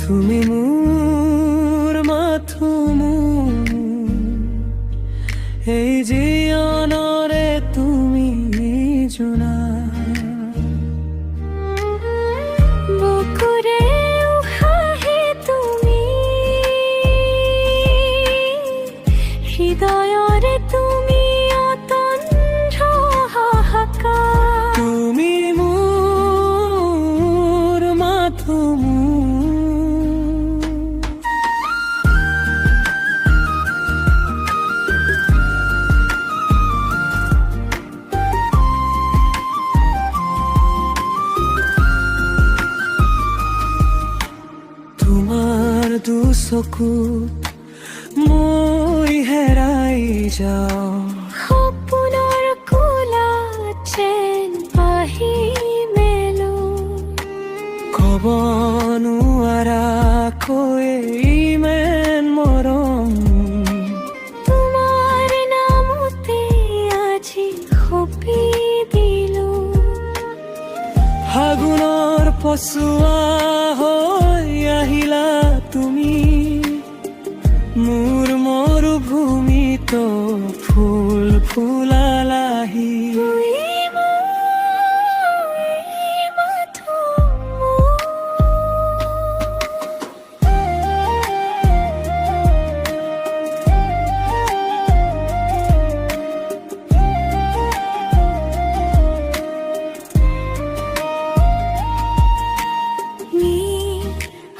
তুমি মোৰ মাথোমো এই জীৱনৰে তুমি জোনা বুকুৰে উশাহে তুমি হৃদয়ৰে তুমি অতন্দ্ৰ হাহাকাৰ তুমি মোৰ মাথোমো তোমাৰ দুচকুত মই হেৰাই যাওঁ সপোনৰ কোলাত যেন পাহি মেলো ক'ব নোৱাৰাকৈ ইমান মৰম তোমাৰ নামতে আজি সপি দিলো ফাগুনৰ পছুৱা হৈ আহিলা তুমি মোৰ মৰুভূমিত ফুল ফুলালাহি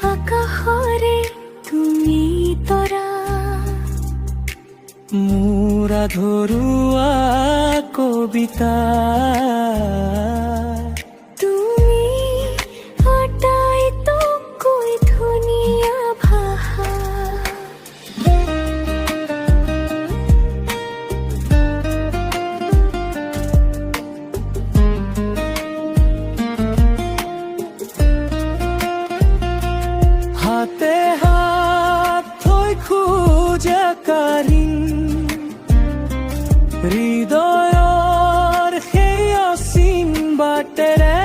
আকাশৰে তুমি তৰা মোৰ আধৰুৱা কবিতা তুমি আটাইতকৈ ধুনীয়া ভাষা হাতে হাত থৈ খোজা কাঢ়ি হৃদয়ৰ সেই অসীম বাটেৰে